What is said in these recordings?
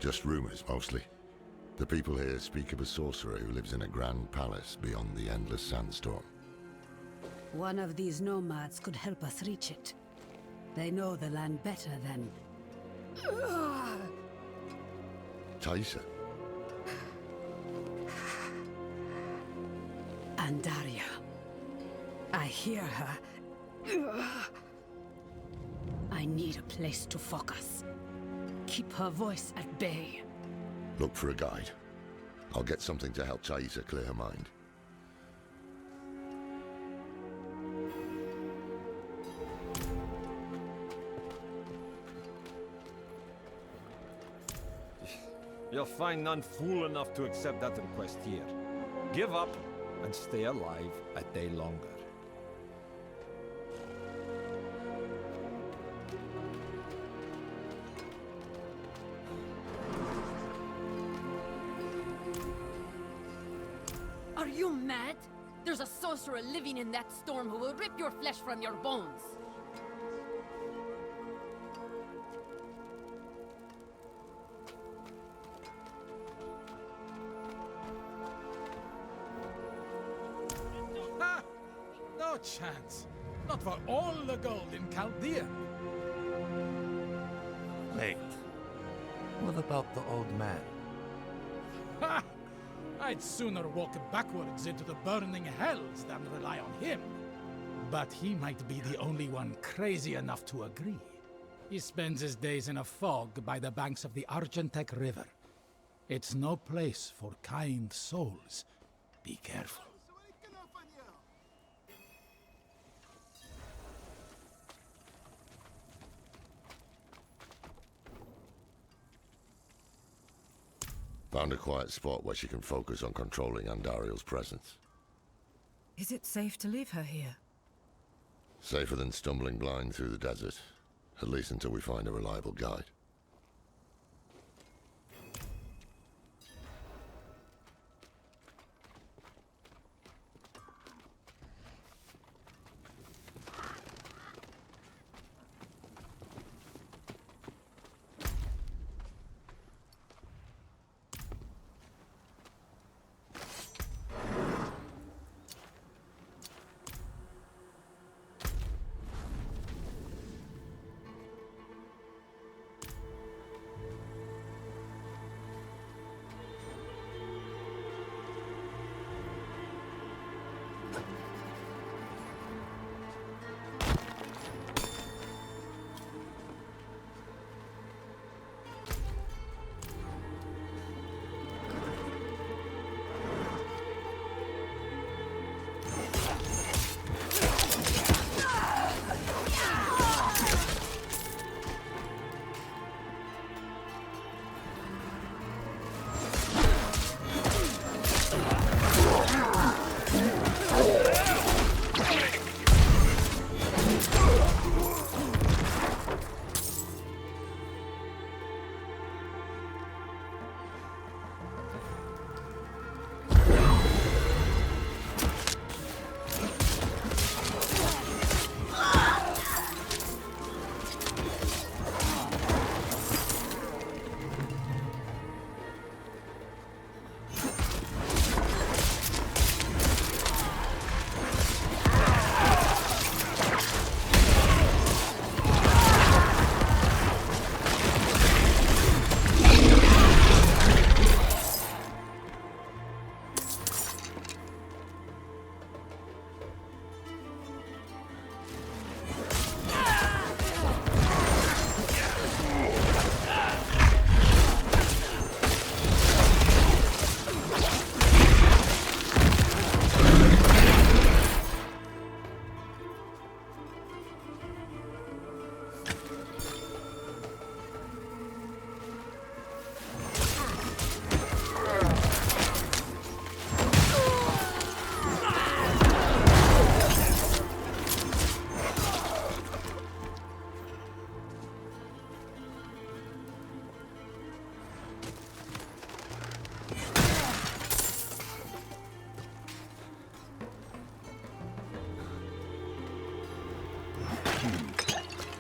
Just rumors, mostly. The people here speak of a sorcerer who lives in a grand palace beyond the endless sandstorm. One of these nomads could help us reach it. They know the land better than... Taisa? Andaria. I hear her. I need a place to focus. Keep her voice at bay. Look for a guide. I'll get something to help Taisa clear her mind. You'll find none fool enough to accept that request here. Give up and stay alive a day longer. Are you mad? There's a sorcerer living in that storm who will rip your flesh from your bones. Ha! No chance. Not for all the gold in Chaldea. Wait. What about the old man? Ha! I'd sooner walk backwards into the burning hells than rely on him. But he might be the only one crazy enough to agree. He spends his days in a fog by the banks of the Argentec River. It's no place for kind souls. Be careful. Found a quiet spot where she can focus on controlling Andariel's presence. Is it safe to leave her here? Safer than stumbling blind through the desert. At least until we find a reliable guide.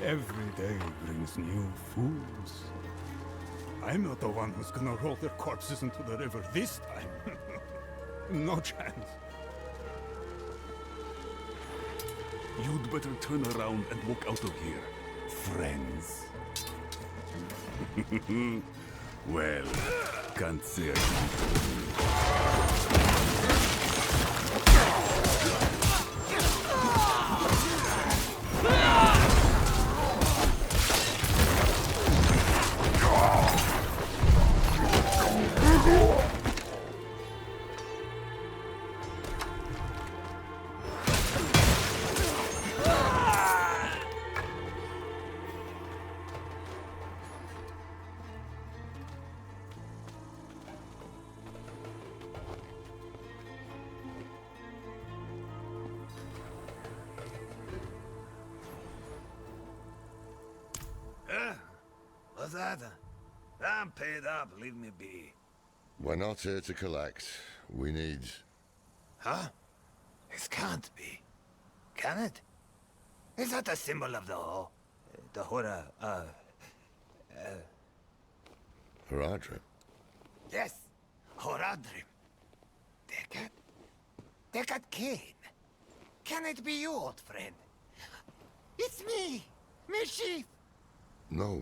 Every day brings new fools. I'm not the one who's gonna roll their corpses into the river this time. No chance. You'd better turn around and walk out of here, friends. Well, can't say I What's that? I'm paid up, leave me be. We're not here to collect. We need... Huh? It can't be. Can it? Is that the symbol of the Hora, Haradrim. Yes, Horadrim. Deckard Kane. Can it be you, old friend? It's me, Mischief. No,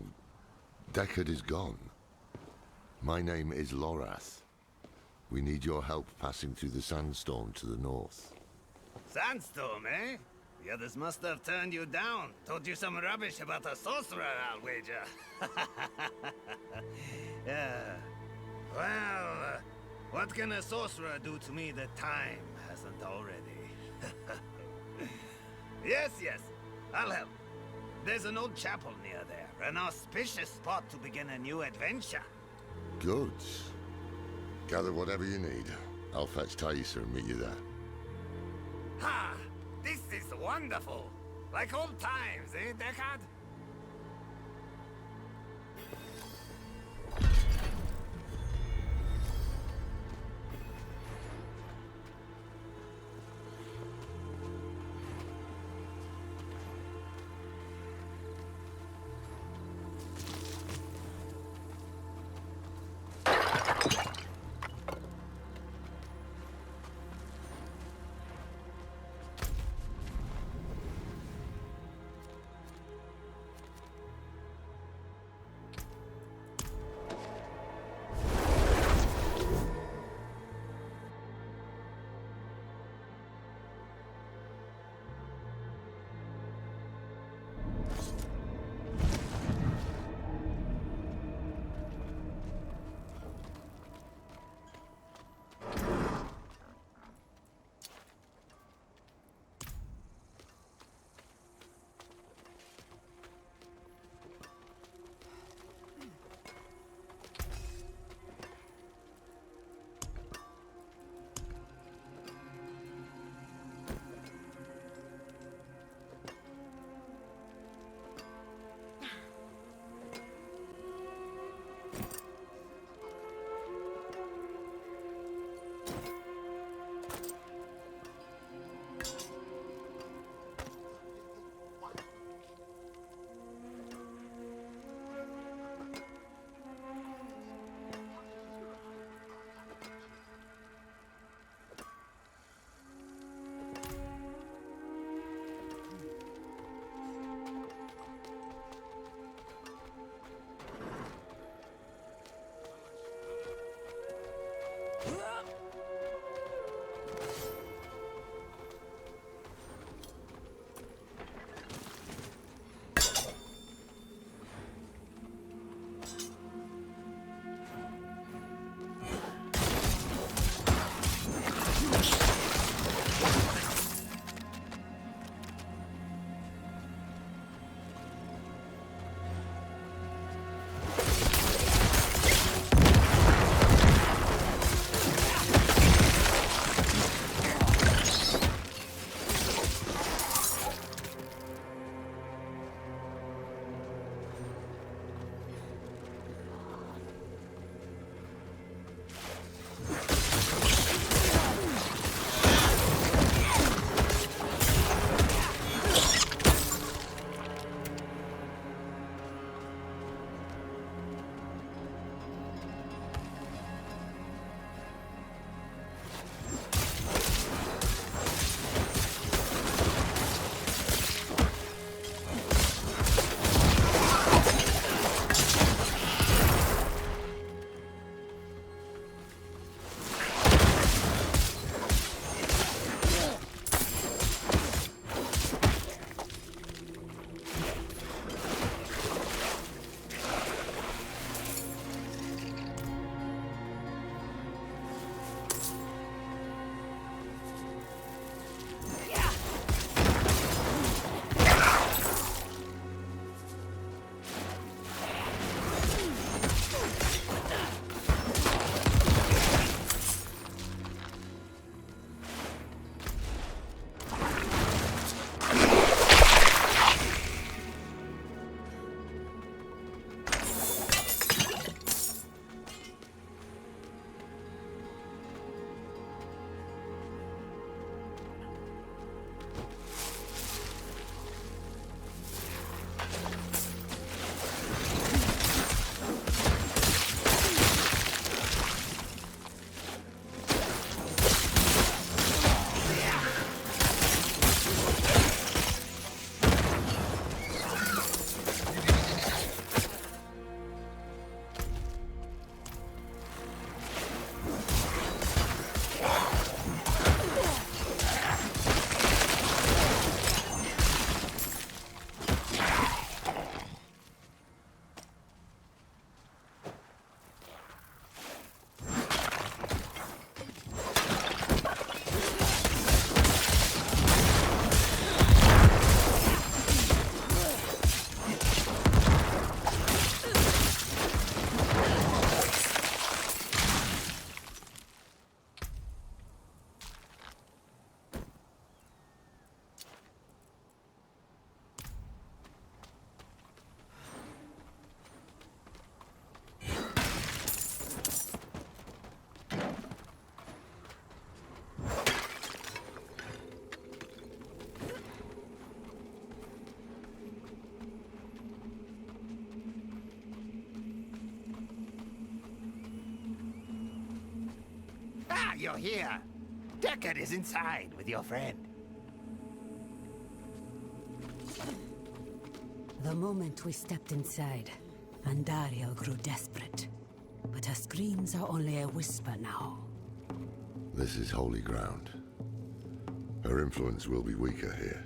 Deckard is gone. My name is Lorath. We need your help passing through the sandstorm to the north. Sandstorm, eh? The others must have turned you down. Told you some rubbish about a sorcerer, I'll wager. Yeah. Well, what can a sorcerer do to me that time hasn't already? Yes, I'll help. There's an old chapel near there, an auspicious spot to begin a new adventure. Good. Gather whatever you need. I'll fetch Thaisa and meet you there. Ha! This is wonderful! Like old times, eh, Deckard? you're here. Deckard is inside with your friend. The moment we stepped inside, Andariel grew desperate. But her screams are only a whisper now. This is holy ground. Her influence will be weaker here.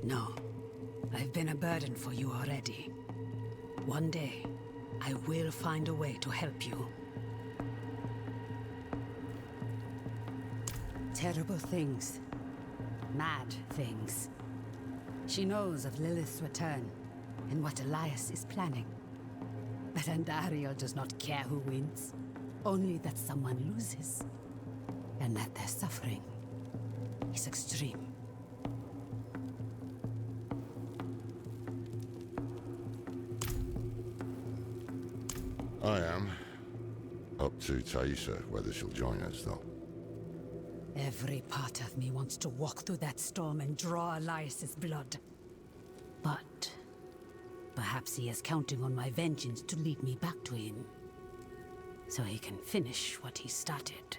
No. I've been a burden for you already. One day, I will find a way to help you. Terrible things. Mad things. She knows of Lilith's return, and what Elias is planning. But Andariel does not care who wins. Only that someone loses. And that their suffering is extreme. I am. Up to Taissa, whether she'll join us, though. Every part of me wants to walk through that storm and draw Elias's blood. But perhaps he is counting on my vengeance to lead me back to him, so he can finish what he started.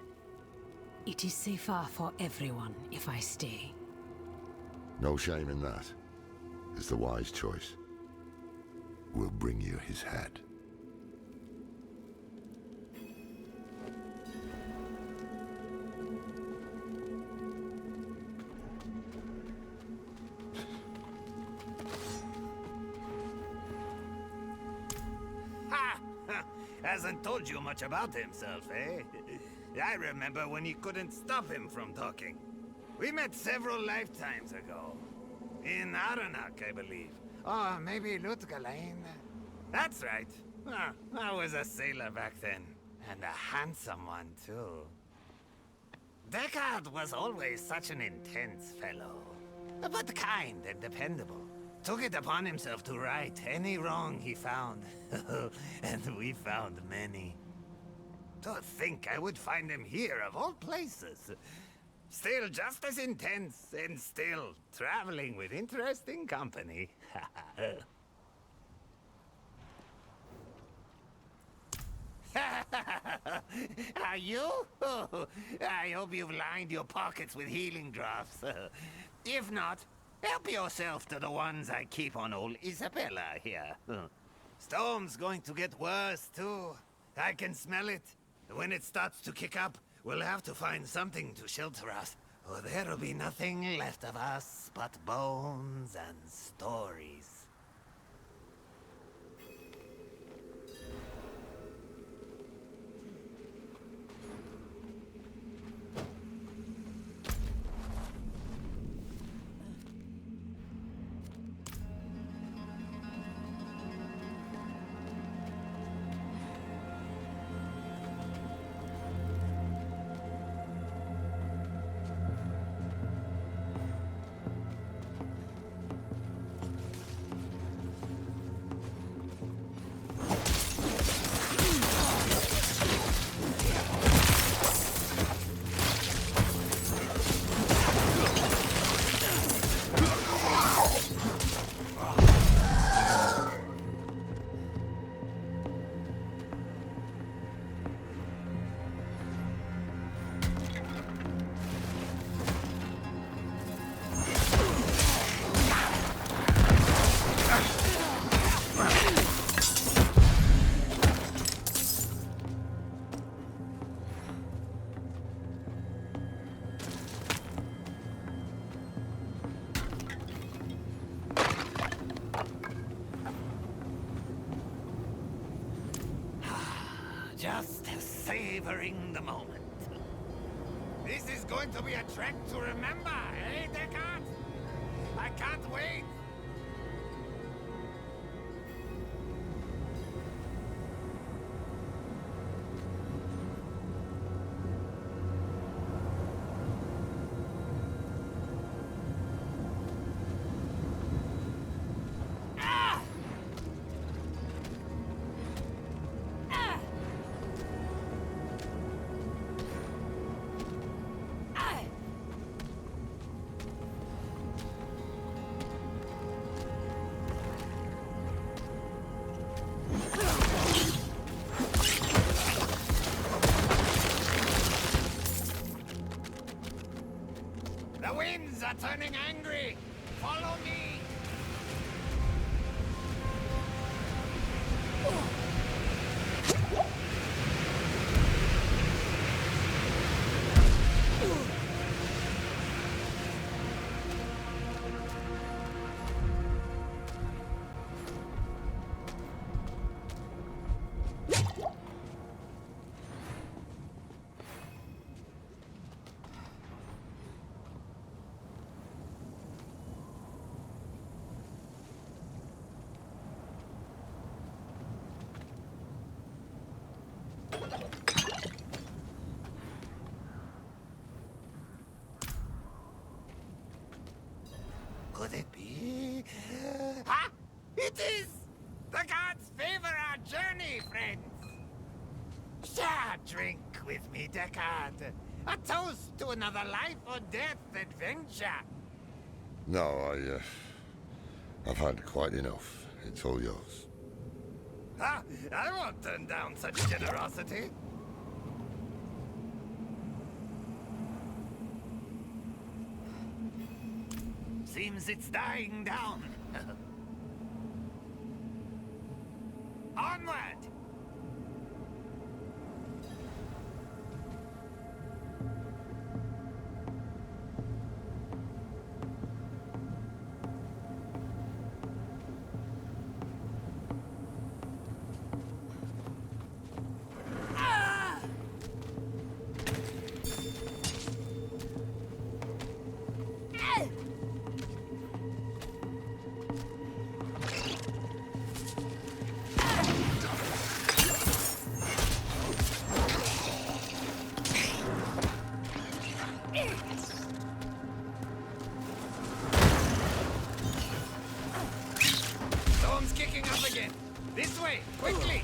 It is safer for everyone if I stay. No shame in that. It's the wise choice. We'll bring you his head. Hasn't told you much about himself, eh? I remember when you couldn't stop him from talking. We met several lifetimes ago. In Aranak, I believe. Oh, maybe Lutgalain. That's right. I was a sailor back then. And a handsome one, too. Deckard was always such an intense fellow. But kind and dependable. Took it upon himself to right any wrong he found. And we found many. To think I would find him here, of all places. Still just as intense, and still traveling with interesting company. Are you? I hope you've lined your pockets with healing drops. If not, help yourself to the ones I keep on old Isabella here. Storm's going to get worse, too. I can smell it. When it starts to kick up, we'll have to find something to shelter us, or there'll be nothing left of us but bones and stories. Just savoring the moment. This is going to be a trek to remember, eh, Deckard? I can't wait! are turning angry! Follow me! Could it be? Ha! It is! The gods favor our journey, friends! Share a drink with me, Deckard. A toast to another life or death adventure. No, I've had quite enough. It's all yours. Ha! I won't turn down such generosity. Seems it's dying down. Onward! Storm's kicking up again. This way, quickly!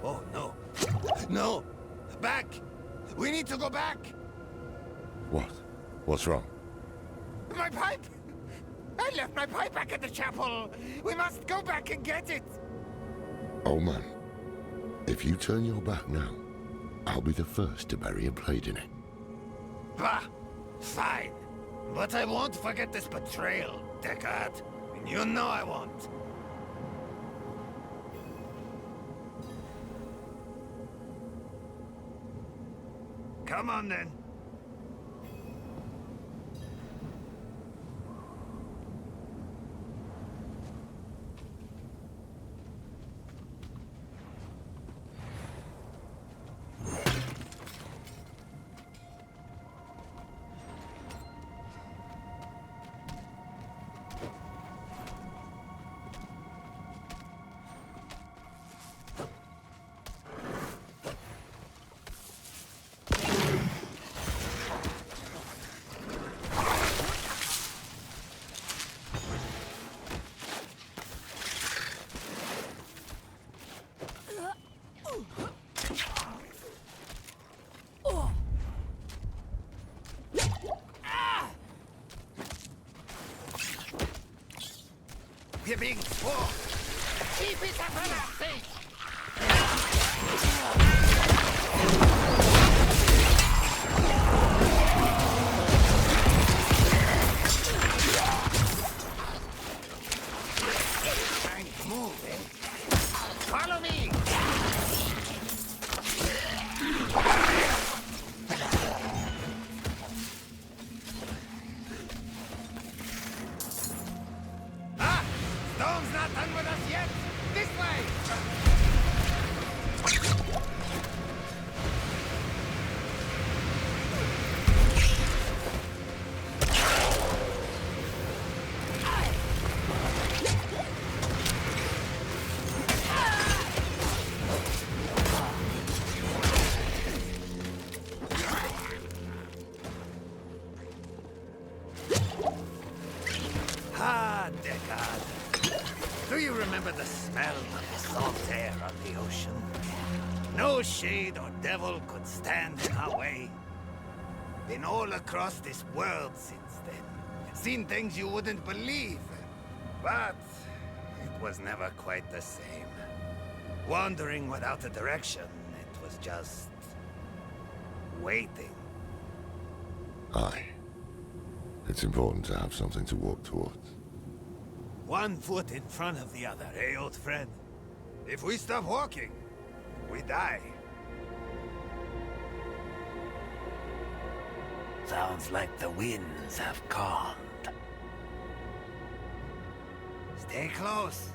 Oh, no. No! Back! We need to go back! What? What's wrong? My pipe! I left my pipe back at the chapel! We must go back and get it! Oh man, if you turn your back now, I'll be the first to bury a blade in it. Bah! Fine. But I won't forget this betrayal, Deckard. You know I won't. Come on, then. You're being swarmed. Keep it up on our feet. Trying to move, eh? Follow me. Storm's not done with us yet! This way! remember the smell of the salt air on the ocean? No shade or devil could stand in our way. Been all across this world since then. Seen things you wouldn't believe. But it was never quite the same. Wandering without a direction, it was just waiting. Aye. It's important to have something to walk towards. One foot in front of the other, eh, old friend? If we stop walking, we die. Sounds like the winds have calmed. Stay close.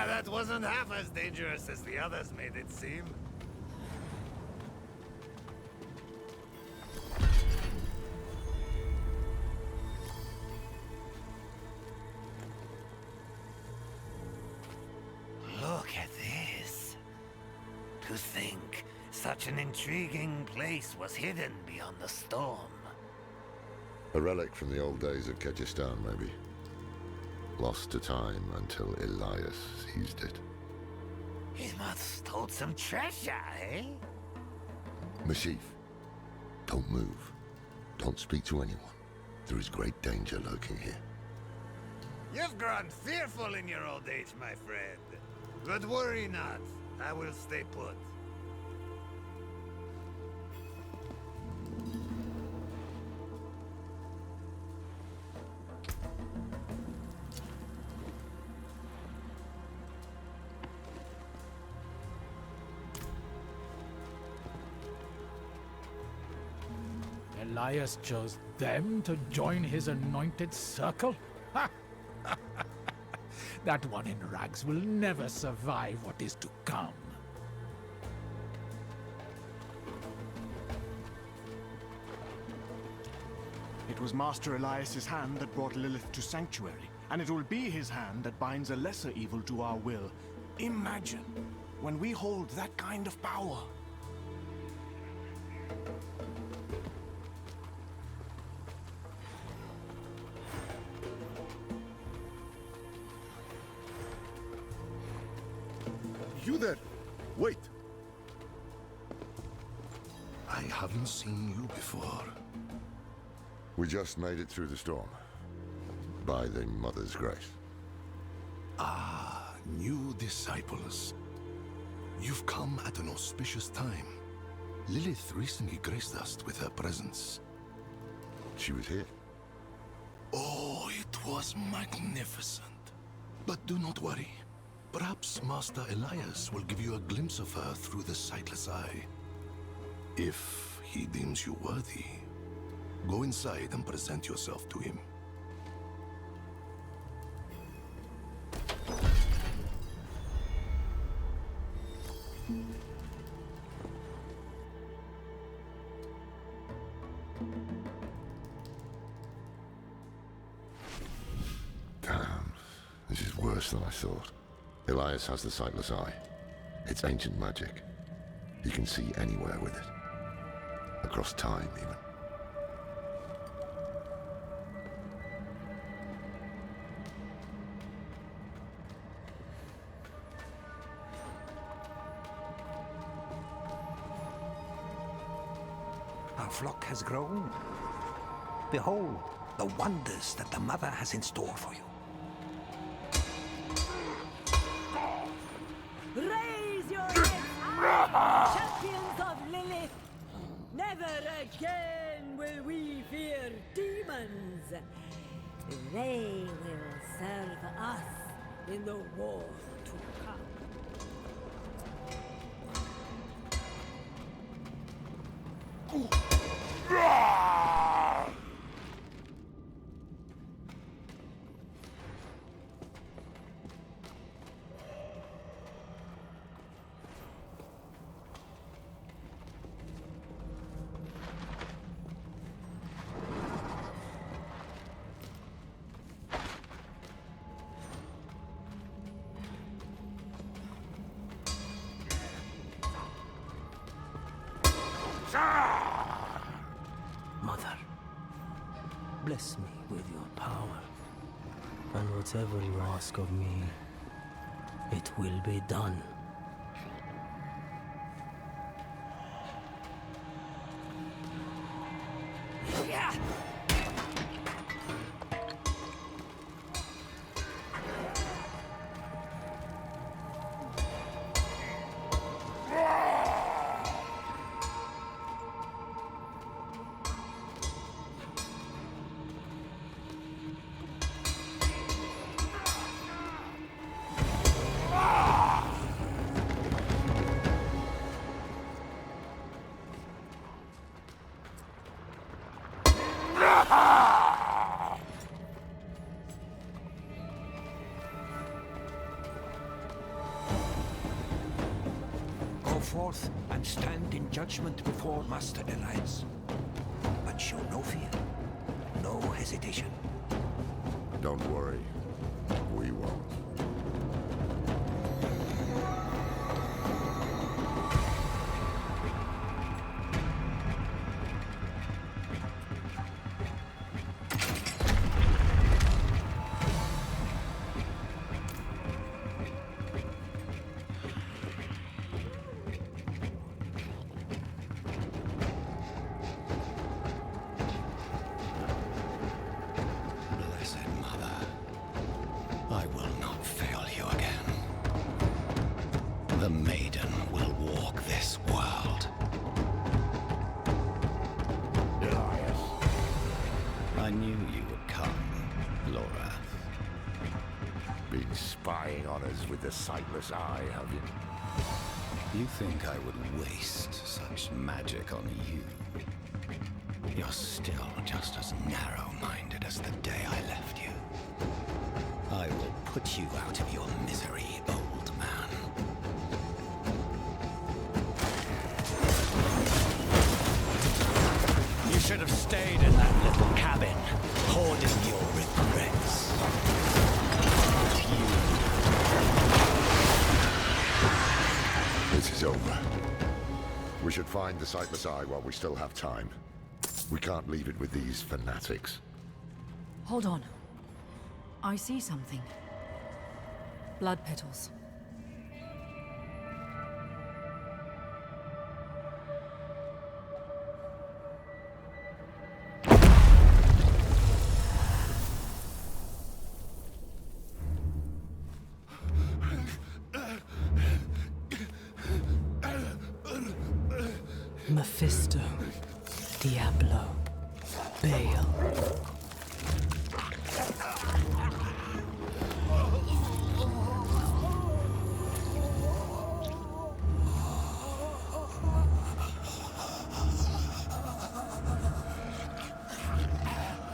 That wasn't half as dangerous as the others made it seem. Look at this. To think such an intriguing place was hidden beyond the storm. A relic from the old days of Kyrgyzstan, maybe. Lost to time until Elias seized it. He must hold some treasure, eh? Mashif, don't move. Don't speak to anyone. There is great danger lurking here. You've grown fearful in your old age, my friend. But worry not. I will stay put. Elias chose them to join his anointed circle? Ha! That one in rags will never survive what is to come. It was Master Elias's hand that brought Lilith to Sanctuary, and it will be his hand that binds a lesser evil to our will. Imagine when we hold that kind of power. You there! Wait! I haven't seen you before. We just made it through the storm. By the Mother's grace. Ah, new disciples. You've come at an auspicious time. Lilith recently graced us with her presence. She was here. Oh, it was magnificent. But do not worry. Perhaps Master Elias will give you a glimpse of her through the sightless eye. If he deems you worthy, go inside and present yourself to him. Damn, this is worse than I thought. Elias has the sightless eye. It's ancient magic. He can see anywhere with it. Across time, even. Our flock has grown. Behold the wonders that the Mother has in store for you. Raise your heads high, champions of Lilith! Never again will we fear demons. They will serve us in the war to come. Mother, bless me with your power, and whatever you ask of me, it will be done. Go forth and stand in judgment before Master Elias. But show no fear, no hesitation. Don't worry. We won't. Blessed Mother, I will not fail you again. The maiden will walk this world. Elias. I knew you would come, Laura. Been spying on us with the sightless eye, have you? You think I would waste such magic on you? You're still just as narrow-minded as the day I left you. I will put you out of your misery, old man. You should have stayed in that little cabin, hoarding your regrets. This is over. We should find the sightless eye while we still have time. We can't leave it with these fanatics. Hold on. I see something. Blood petals. Mephisto, Diablo, Baal.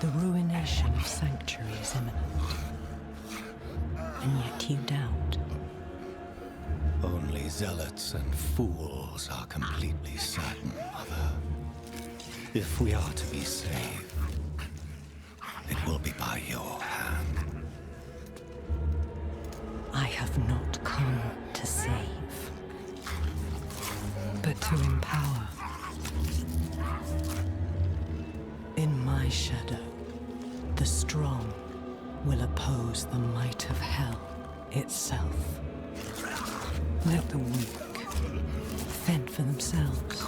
The ruination of Sanctuary is imminent. And yet you doubt. Only zealots and fools are completely certain, Mother. If we are to be saved, it will be by your hand. I have not come to save, but to empower. In my shadow, the strong will oppose the might of hell itself. Let the weak fend for themselves.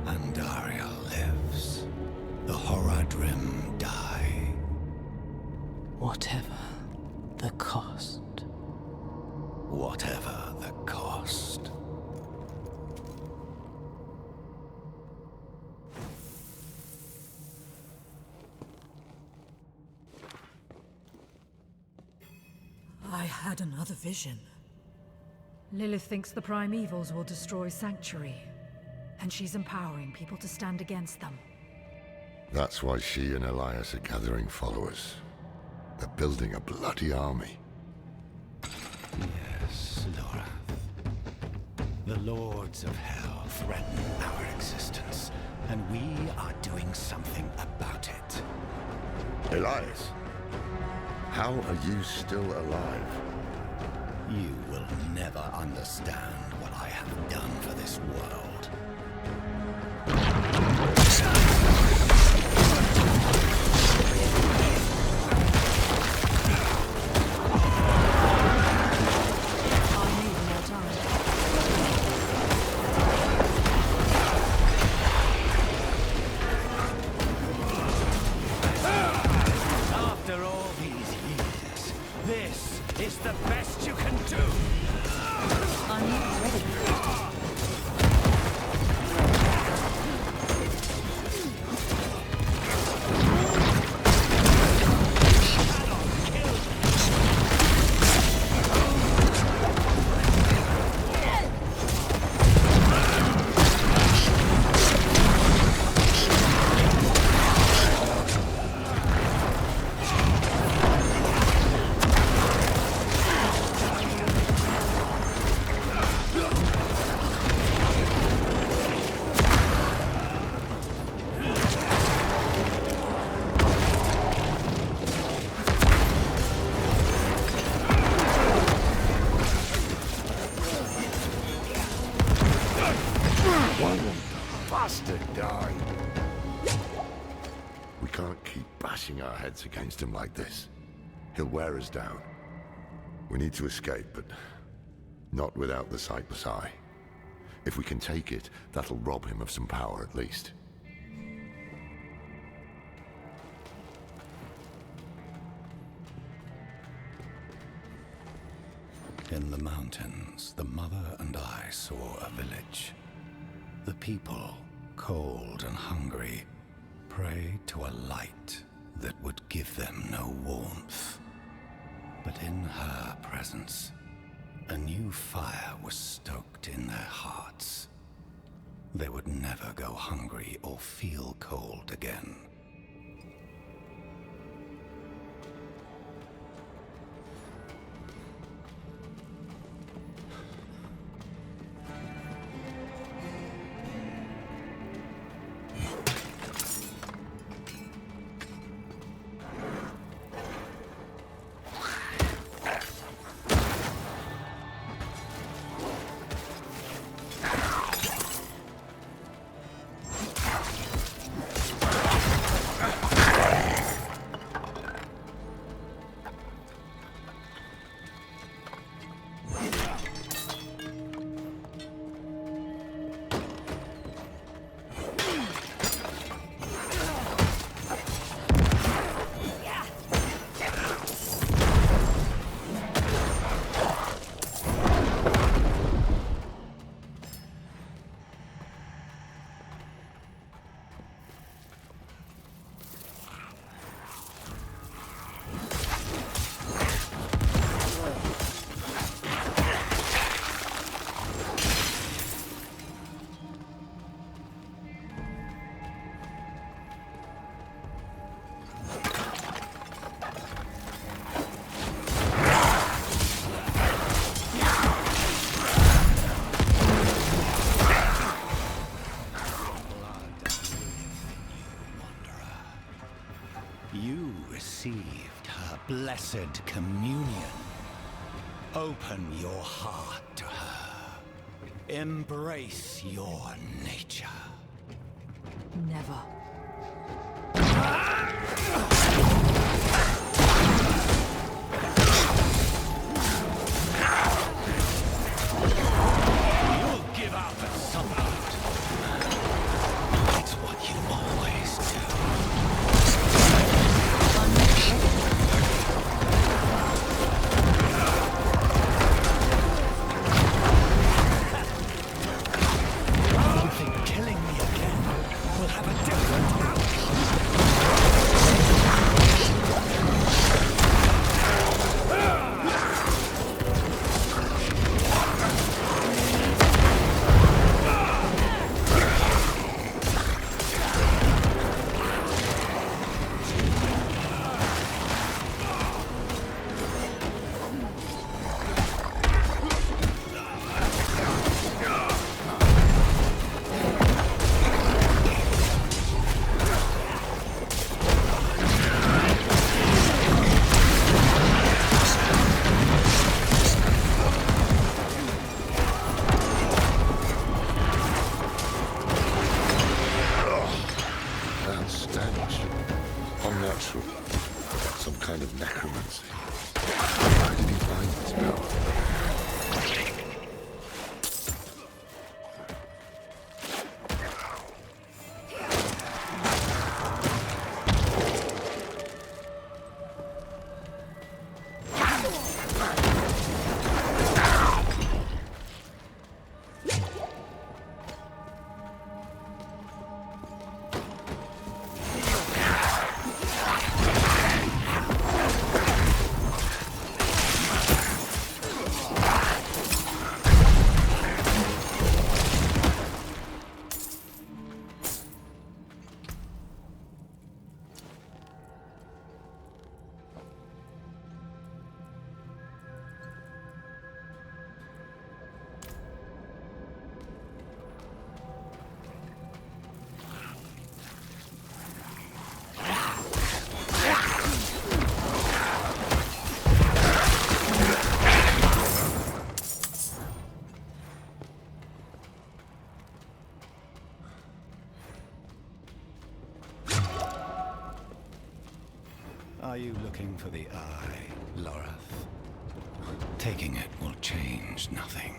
Andaria lives. The Horadrim die. Whatever the cost. Whatever the cost. I had another vision. Lilith thinks the Primevals will destroy Sanctuary, and she's empowering people to stand against them. That's why she and Elias are gathering followers. They're building a bloody army. Yes, Laura. The Lords of Hell threaten our existence, and we are doing something about it. Elias, how are you still alive? You will never understand what I have done for this world. After all these years, this is the best you can do! I'm not ready. We can't keep bashing our heads against him like this. He'll wear us down. We need to escape, but not without the Sightless Eye. If we can take it, that'll rob him of some power at least. In the mountains, the mother and I saw a village. The people, cold and hungry, prayed to a light that would give them no warmth. But in her presence, a new fire was stoked in their hearts. They would never go hungry or feel cold again. You received her blessed communion. Open your heart to her. Embrace your nature. Never. You'll give up at some point. It's what you always do. You think killing me again will have a different Are you looking for the eye, Lorath? Taking it will change nothing.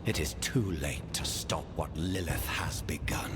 It is too late to stop what Lilith has begun.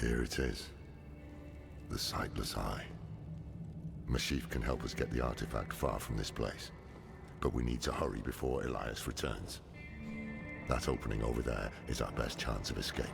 Here it is. The Sightless Eye. Mashif can help us get the artifact far from this place. But we need to hurry before Elias returns. That opening over there is our best chance of escape.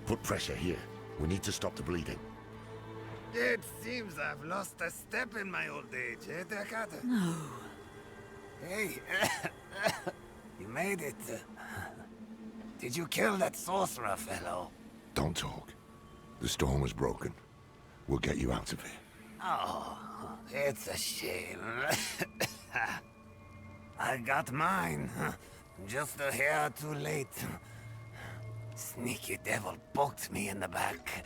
Put pressure here. We need to stop the bleeding. It seems I've lost a step in my old age, eh, Takata? No. Hey, you made it. Did you kill that sorcerer fellow? Don't talk. The storm was broken. We'll get you out of here. Oh, it's a shame. I got mine. Just a hair too late. Sneaky devil poked me in the back.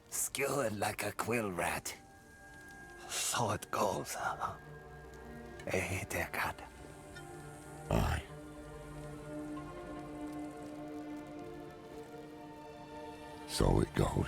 Skewered like a quill rat. So it goes. Hey, Deckard. Aye. So it goes.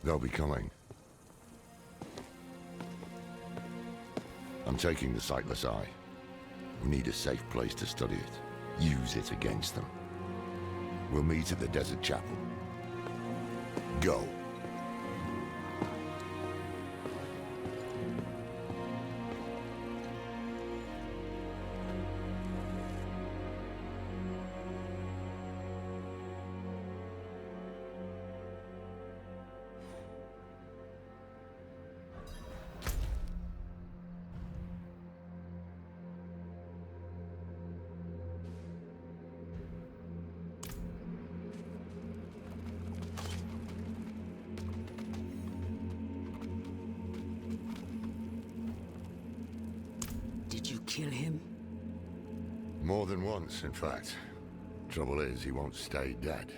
They'll be coming. I'm taking the Sightless Eye. We need a safe place to study it. Use it against them. We'll meet at the Desert Chapel. Go. kill him? More than once, in fact. Trouble is, he won't stay dead.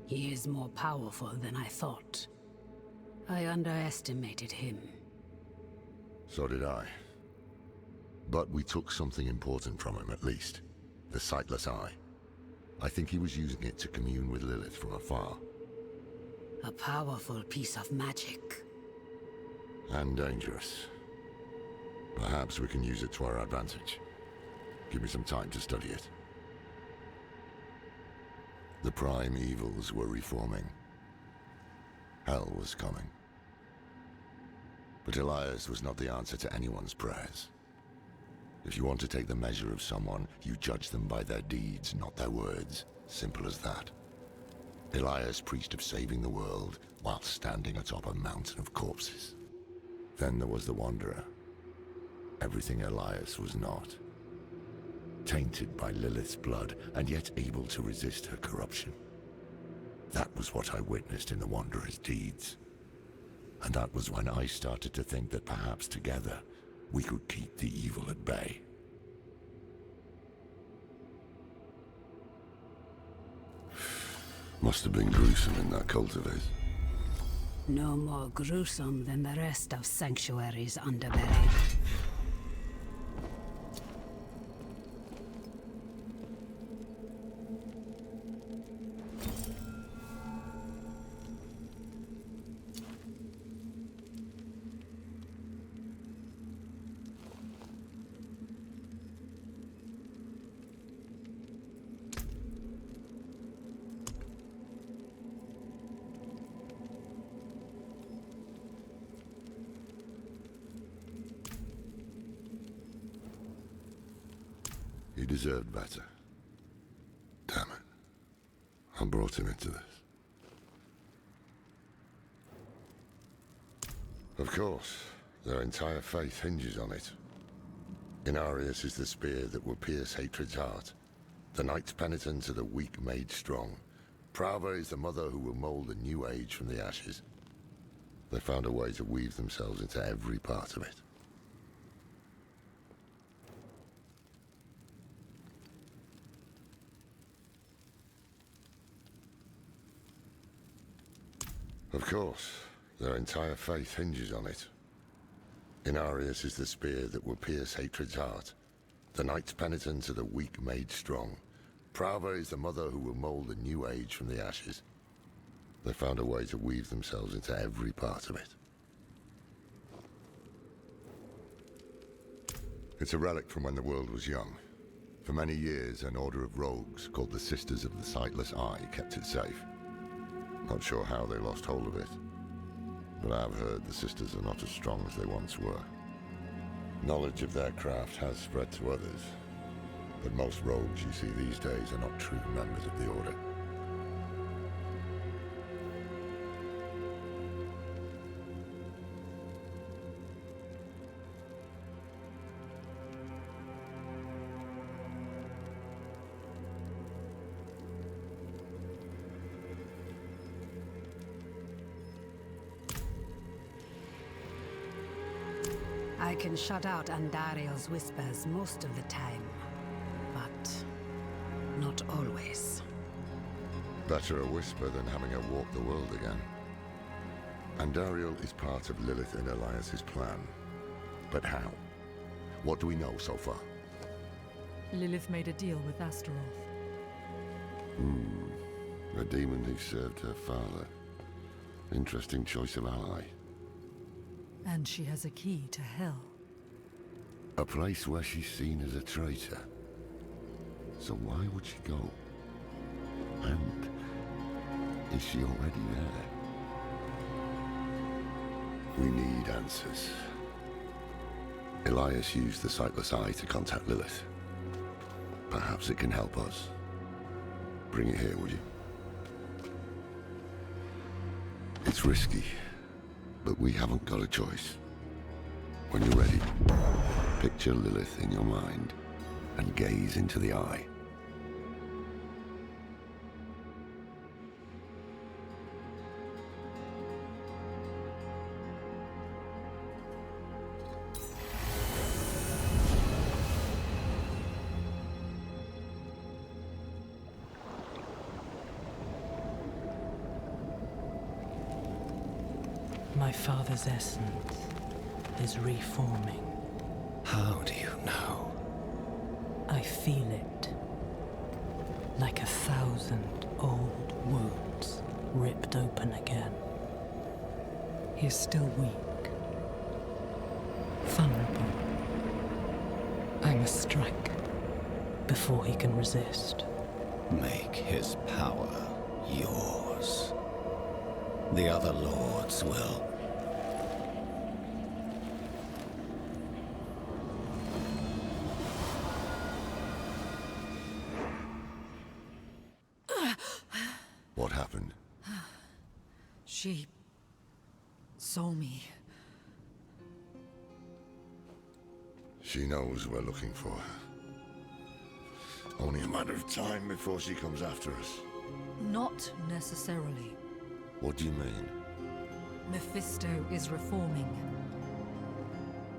He is more powerful than I thought. I underestimated him. So did I. But we took something important from him, at least. The Sightless Eye. I think he was using it to commune with Lilith from afar. A powerful piece of magic. And dangerous. Perhaps we can use it to our advantage. Give me some time to study it. The prime evils were reforming. Hell was coming. But Elias was not the answer to anyone's prayers. If you want to take the measure of someone, you judge them by their deeds, not their words. Simple as that. Elias preached of saving the world while standing atop a mountain of corpses. Then there was the Wanderer. Everything Elias was not. Tainted by Lilith's blood, and yet able to resist her corruption. That was what I witnessed in the Wanderer's deeds. And that was when I started to think that perhaps together, we could keep the evil at bay. Must have been gruesome in that cult of his. No more gruesome than the rest of Sanctuary's underbelly. He deserved better. Damn it. I brought him into this. Of course, their entire faith hinges on it. Inarius is the spear that will pierce hatred's heart. The Knight's penitence are the weak made strong. Prava is the mother who will mold a new age from the ashes. They found a way to weave themselves into every part of it. Of course, their entire faith hinges on it. Inarius is the spear that will pierce hatred's heart. The Knight's penitence are the weak made strong. Prava is the mother who will mold a new age from the ashes. They found a way to weave themselves into every part of it. It's a relic from when the world was young. For many years, an order of rogues called the Sisters of the Sightless Eye kept it safe. Not sure how they lost hold of it, but I've heard the Sisters are not as strong as they once were. Knowledge of their craft has spread to others, but most rogues you see these days are not true members of the Order. I can shut out Andariel's whispers most of the time, but not always. Better a whisper than having her walk the world again. Andariel is part of Lilith and Elias's plan. But how? What do we know so far? Lilith made a deal with Astaroth. A demon who served her father. Interesting choice of ally. And she has a key to hell. A place where she's seen as a traitor. So why would she go? And is she already there? We need answers. Elias used the Sightless Eye to contact Lilith. Perhaps it can help us. Bring it here, would you? It's risky, but we haven't got a choice. When you're ready, picture Lilith in your mind and gaze into the eye. My father's essence is reforming. How do you know? I feel it. Like 1,000 old wounds ripped open again. He's still weak. Vulnerable. I must strike before he can resist. Make his power yours. The other lords will. What happened? She saw me. She knows we're looking for her. Only a matter of time before she comes after us. Not necessarily. What do you mean? Mephisto is reforming.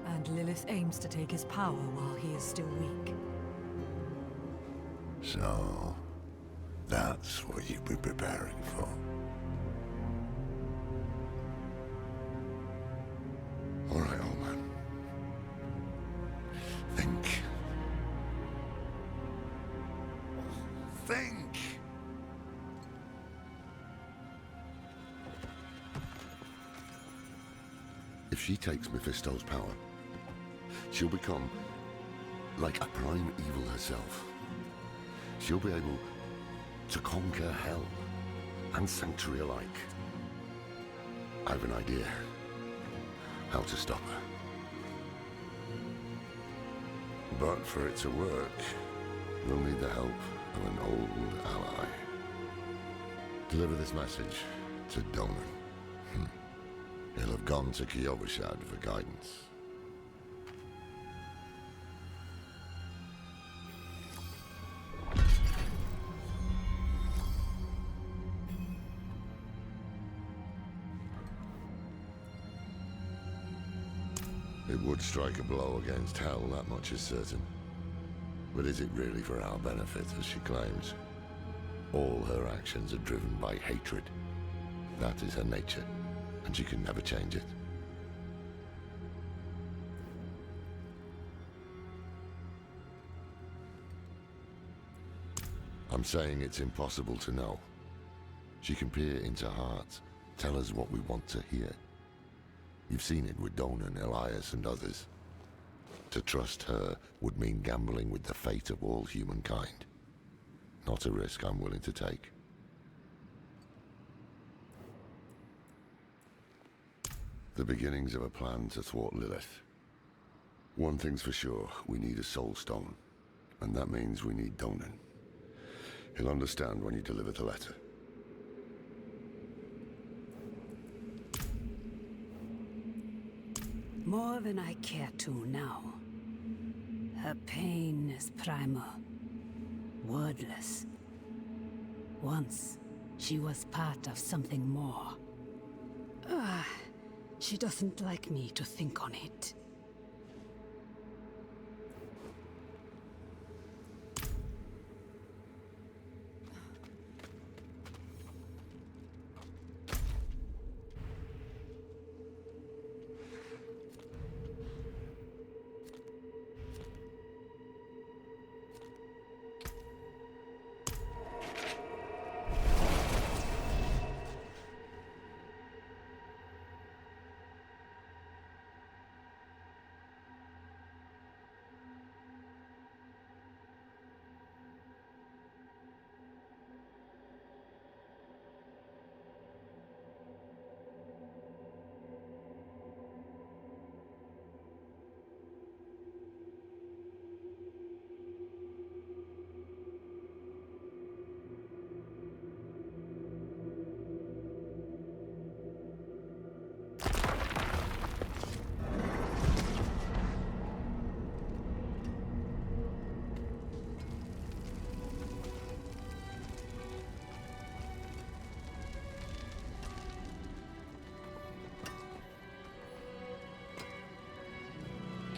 And Lilith aims to take his power while he is still weak. So, that's what you've been preparing for. All right, old man. Think. Think! If she takes Mephisto's power, she'll become like a prime evil herself. She'll be able to conquer hell and sanctuary alike. I have an idea how to stop her. But for it to work, we'll need the help of an old ally. Deliver this message to Donan. He'll have gone to Kyovashad for guidance. It would strike a blow against Hell, that much is certain. But is it really for our benefit, as she claims? All her actions are driven by hatred. That is her nature, and she can never change it. I'm saying it's impossible to know. She can peer into hearts, tell us what we want to hear. You've seen it with Donan, Elias, and others. To trust her would mean gambling with the fate of all humankind. Not a risk I'm willing to take. The beginnings of a plan to thwart Lilith. One thing's for sure, we need a soul stone. And that means we need Donan. He'll understand when you deliver the letter. More than I care to now. Her pain is primal, wordless. Once, she was part of something more. She doesn't like me to think on it.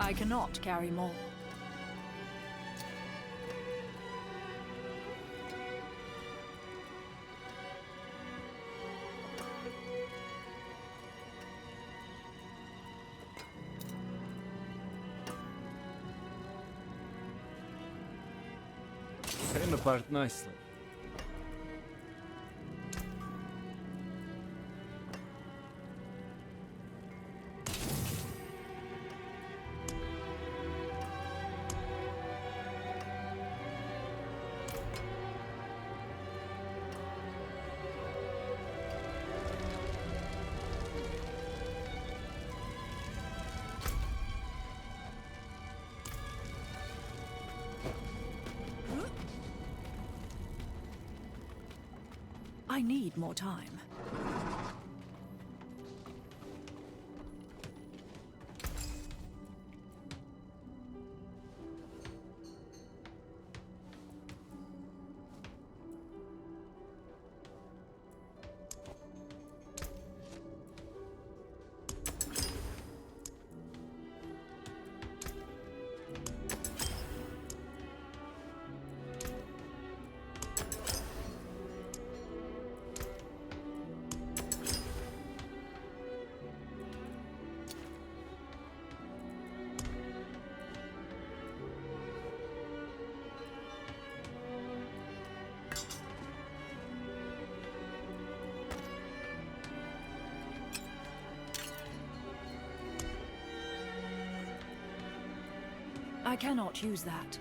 I cannot carry more. Came apart nicely. I need more time. I cannot use that.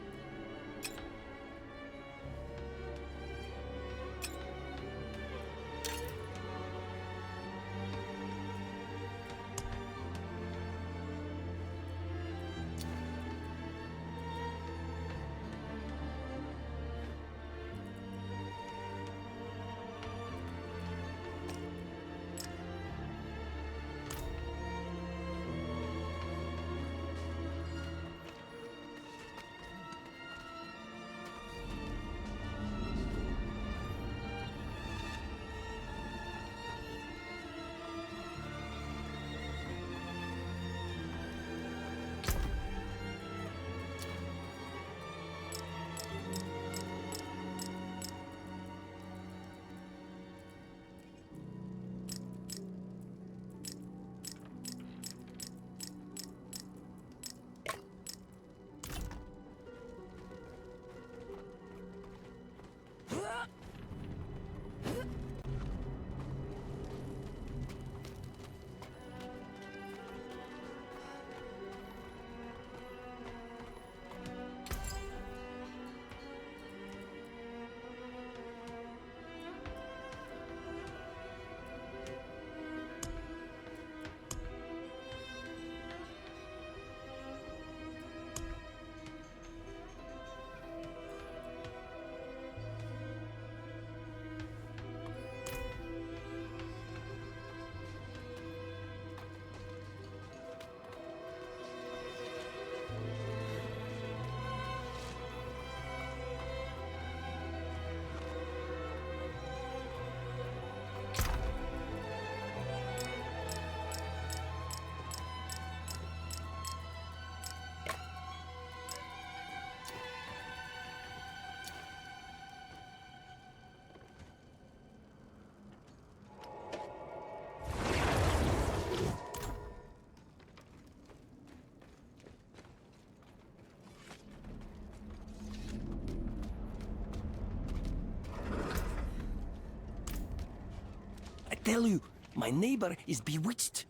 Tell you, my neighbor is bewitched.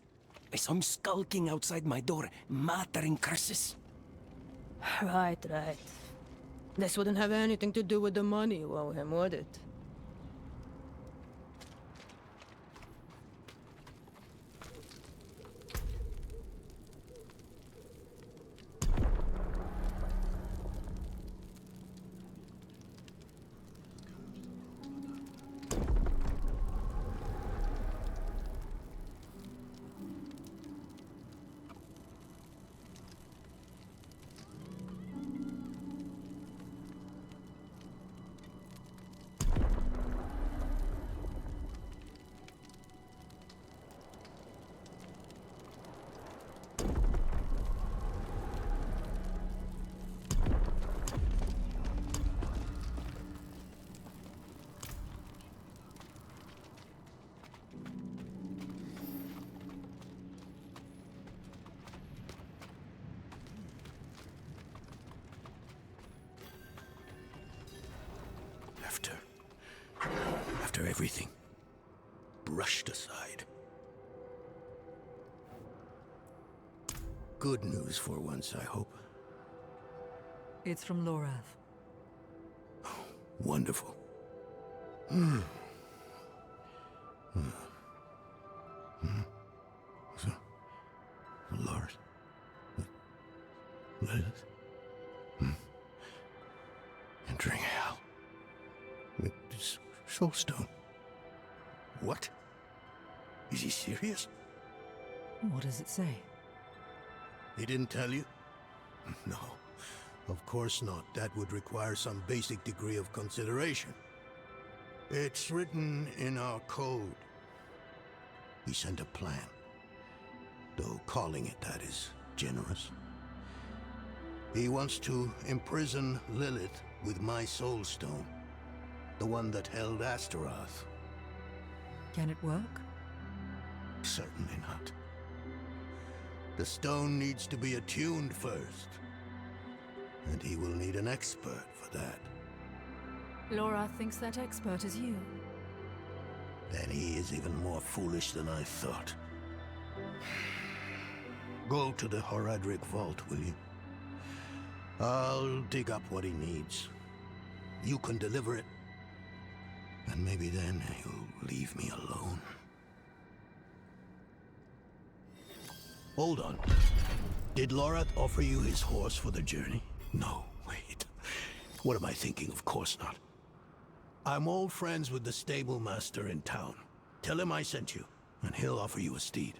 I saw him skulking outside my door, muttering curses. Right. This wouldn't have anything to do with the money you owe him, would it? After everything. Brushed aside. Good news for once, I hope. It's from Lorath. Wonderful. So, Lord. Lilith. Entering hell. With this soulstone. What? Is he serious? What does it say? He didn't tell you? No, of course not. That would require some basic degree of consideration. It's written in our code. He sent a plan. Though calling it that is generous. He wants to imprison Lilith with my soulstone. The one that held Astaroth. Can it work? Certainly not. The stone needs to be attuned first. And he will need an expert for that. Laura thinks that expert is you. Then he is even more foolish than I thought. Go to the Horadric vault, will you? I'll dig up what he needs. You can deliver it. And maybe then he'll leave me alone. Hold on. Did Lorath offer you his horse for the journey? No, wait. What am I thinking? Of course not. I'm old friends with the stable master in town. Tell him I sent you, and he'll offer you a steed.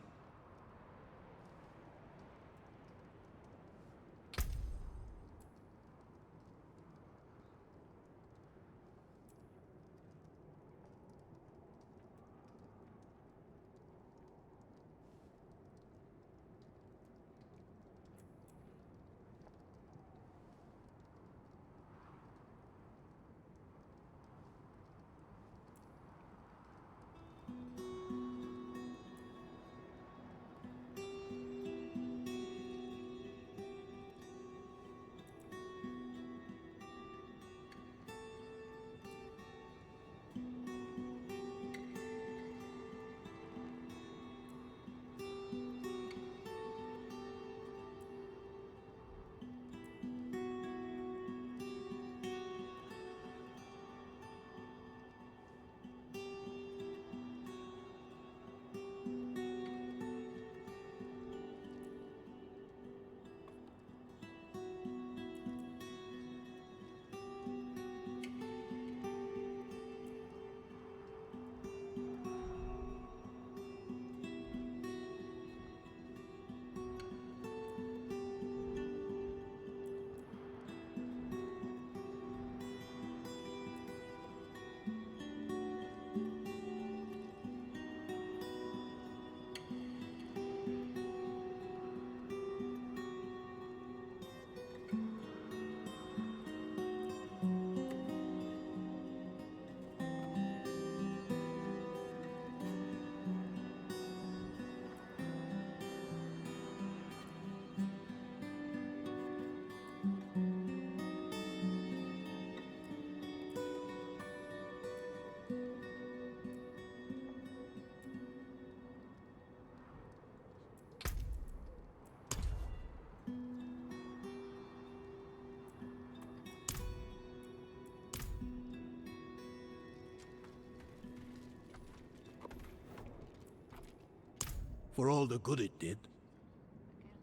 For all the good it did.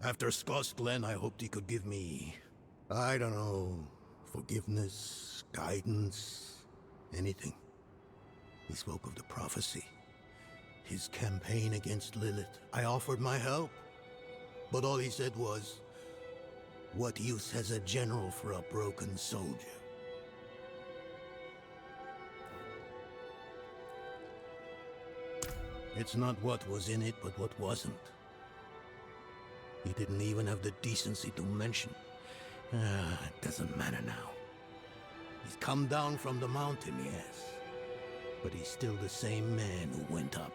After Scott's Glen, I hoped he could give me, I don't know, forgiveness, guidance, anything. He spoke of the prophecy, his campaign against Lilith. I offered my help, but all he said was, what use has a general for a broken soldier? It's not what was in it, but what wasn't. He didn't even have the decency to mention. It doesn't matter now. He's come down from the mountain, yes. But he's still the same man who went up.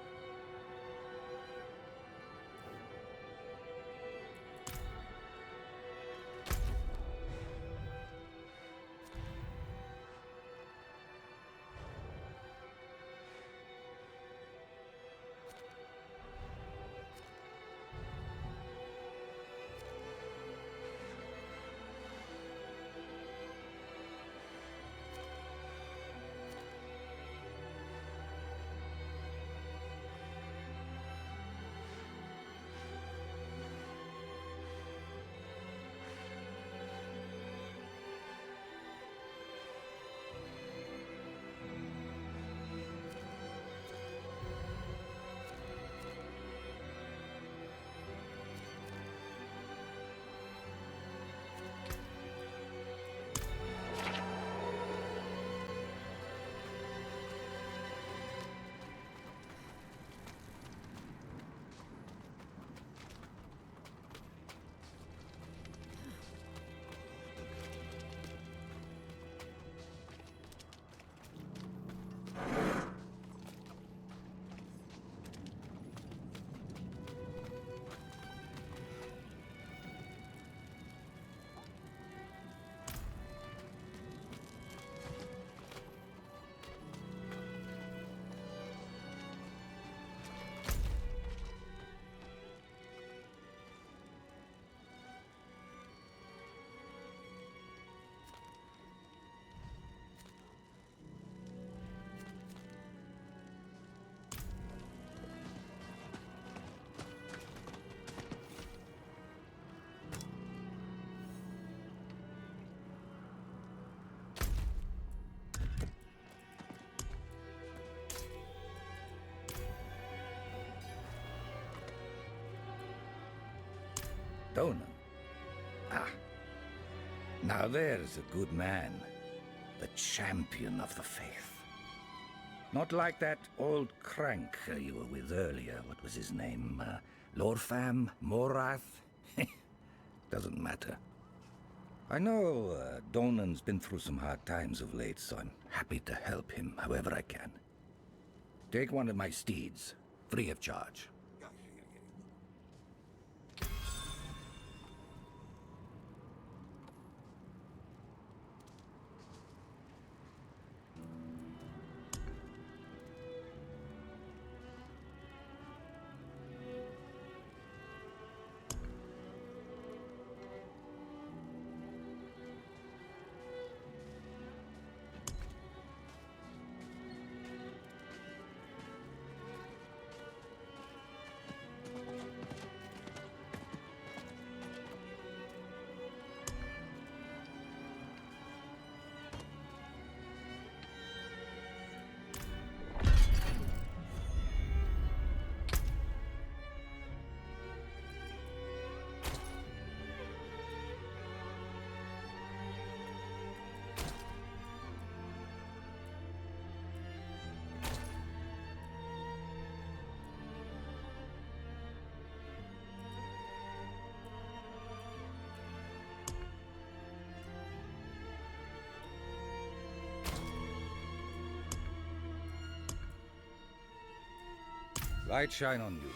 Donan. Ah. Now there's a good man. The champion of the faith. Not like that old crank you were with earlier. What was his name? Lorfam? Morath? Doesn't matter. I know Donan's been through some hard times of late, so I'm happy to help him however I can. Take one of my steeds, free of charge. Light shine on you.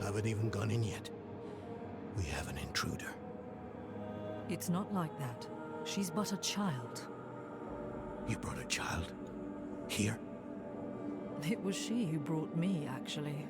Haven't even gone in yet. We have an intruder. It's not like that. She's but a child. You brought a child? Here? It was she who brought me, actually.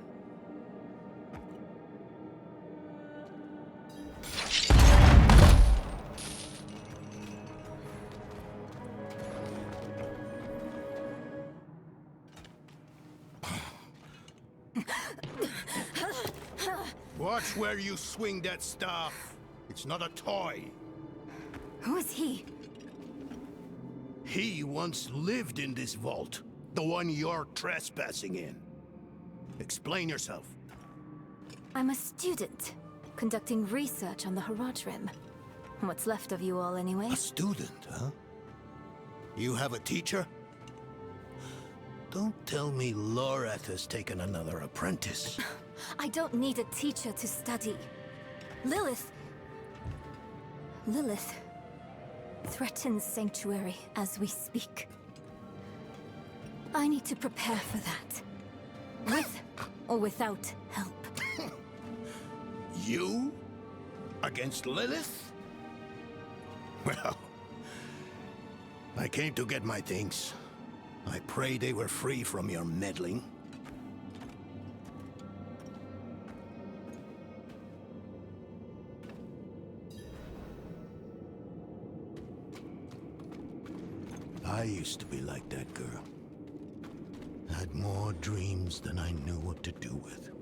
Watch where you swing that staff. It's not a toy. Who is he? He once lived in this vault. The one you're trespassing in. Explain yourself. I'm a student, conducting research on the Haraj Rim. What's left of you all, anyway? A student, huh? You have a teacher? Don't tell me Lorath has taken another apprentice. I don't need a teacher to study. Lilith threatens Sanctuary as we speak. I need to prepare for that. With or without help. You? Against Lilith? Well, I came to get my things. I pray they were free from your meddling. I used to be like that girl. Had more dreams than I knew what to do with.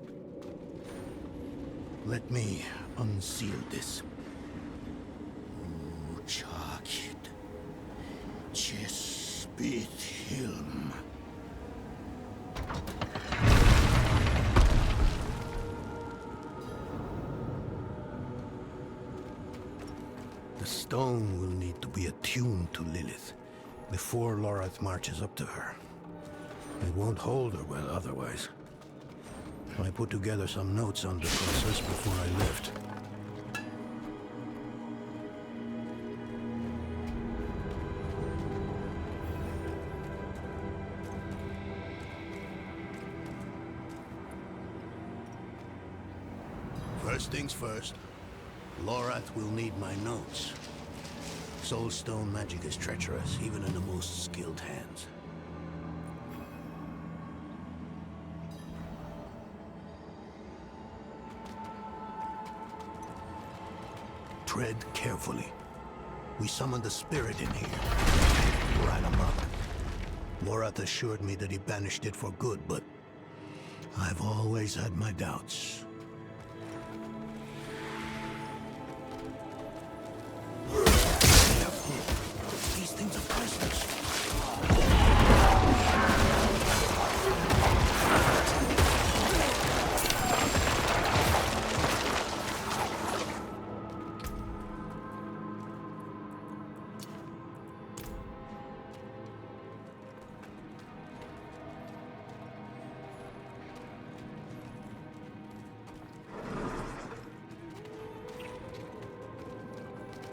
Let me unseal this. Chakit. Chespit Hilm. The stone will need to be attuned to Lilith before Lorath marches up to her. It won't hold her well otherwise. I put together some notes on the process before I left. First things first, Lorath will need my notes. Soulstone magic is treacherous, even in the most skilled hands. Tread carefully. We summoned the spirit in here. Ran amok. Lorath assured me that he banished it for good, but I've always had my doubts. These things are priceless.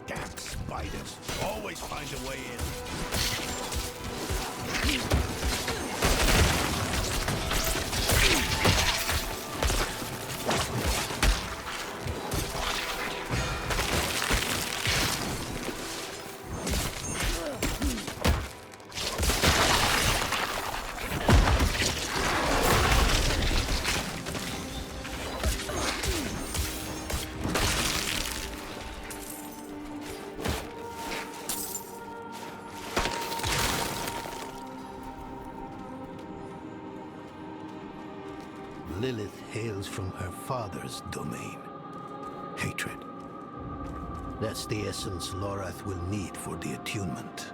Damn spiders. Always find a way in. Lilith hails from her father's domain. Hatred. That's the essence Lorath will need for the attunement.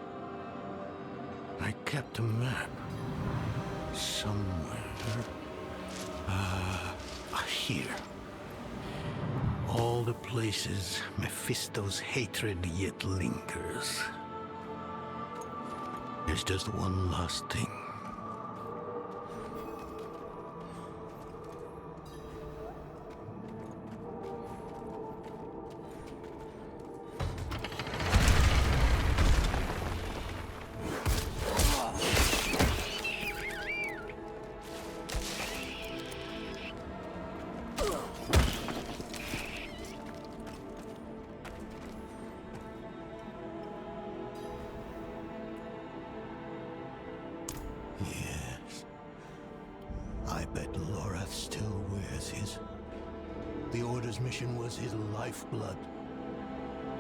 I kept a map. Somewhere. Here. All the places Mephisto's hatred yet lingers. There's just one last thing. I bet Lorath still wears his. The Order's mission was his lifeblood.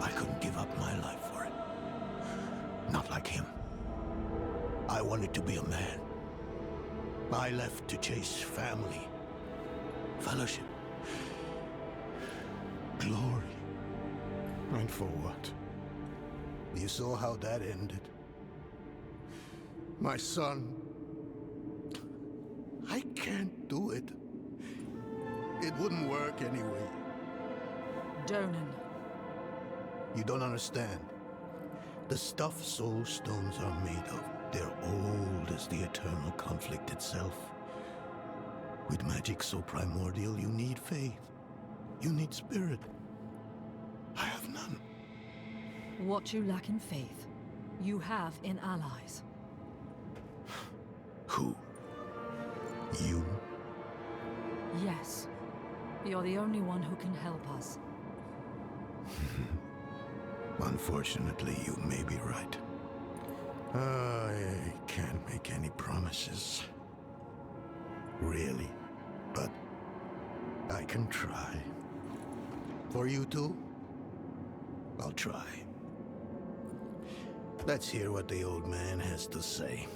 I couldn't give up my life for it. Not like him. I wanted to be a man. I left to chase family, fellowship, glory. And for what? You saw how that ended. My son. I can't do it. It wouldn't work anyway. Donan. You don't understand. The stuff soul stones are made of, they're old as the eternal conflict itself. With magic so primordial, you need faith. You need spirit. I have none. What you lack in faith, you have in allies. Who? You? Yes. You're the only one who can help us. Unfortunately, you may be right. I can't make any promises. Really. But I can try. For you two, I'll try. Let's hear what the old man has to say.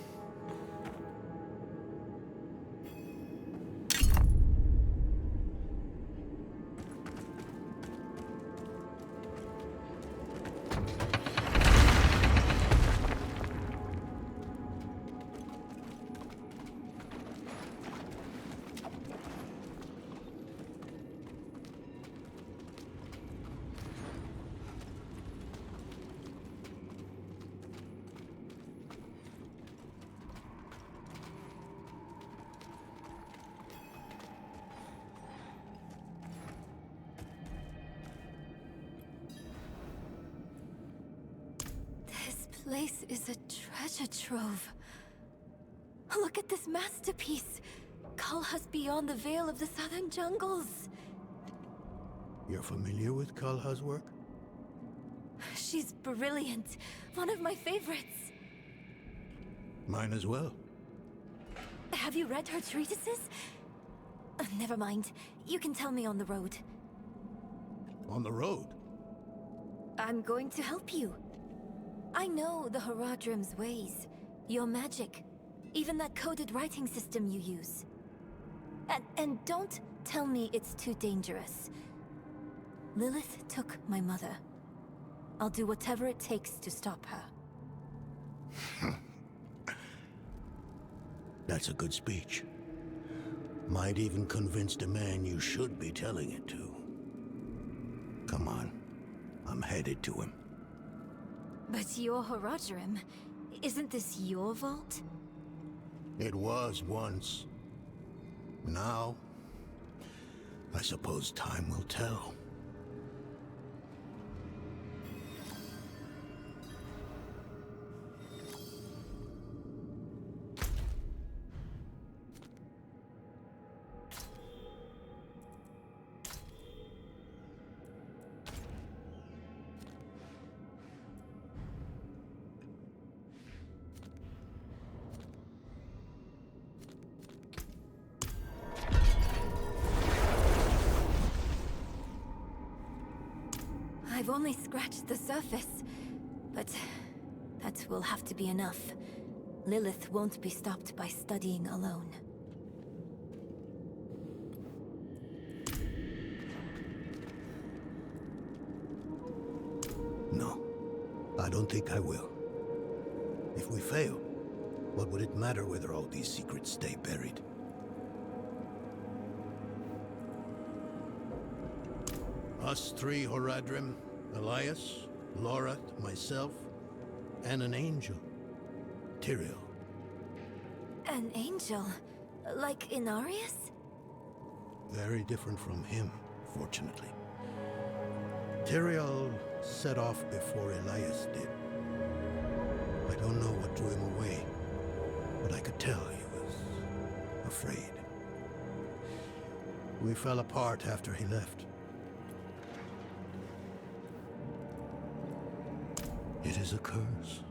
Place is a treasure trove. Look at this masterpiece. Kulhas beyond the veil of the southern jungles. You're familiar with Kulha's work? She's brilliant. One of my favorites. Mine as well. Have you read her treatises? Never mind. You can tell me on the road. On the road? I'm going to help you. I know the Horadrim's ways, your magic, even that coded writing system you use. And don't tell me it's too dangerous. Lilith took my mother. I'll do whatever it takes to stop her. That's a good speech. Might even convince the man you should be telling it to. Come on, I'm headed to him. But your Horadrim, isn't this your vault? It was once. Now, I suppose time will tell. I've only scratched the surface, but that will have to be enough. Lilith won't be stopped by studying alone. No, I don't think I will. If we fail, what would it matter whether all these secrets stay buried? Us three Horadrim, Elias, Lorath, myself, and an angel. Tyrael. An angel? Like Inarius? Very different from him, fortunately. Tyrael set off before Elias did. I don't know what drew him away, but I could tell he was afraid. We fell apart after he left. It is a curse.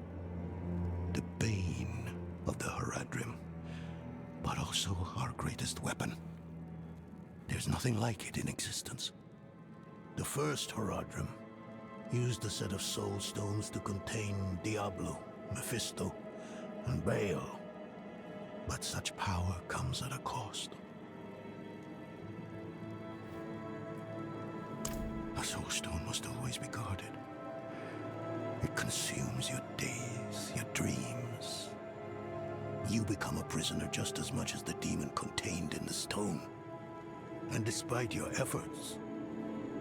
The bane of the Horadrim, but also also our greatest weapon. There's nothing like it in existence. The first Horadrim used a set of soul stones to contain Diablo, Mephisto, and Baal. But such power comes at a cost. A soul stone must always be guarded. It consumes your days, your dreams. You become a prisoner just as much as the demon contained in the stone. And despite your efforts,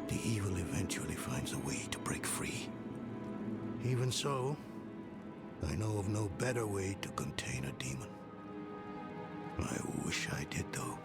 the evil eventually finds a way to break free. Even so, I know of no better way to contain a demon. I wish I did, though.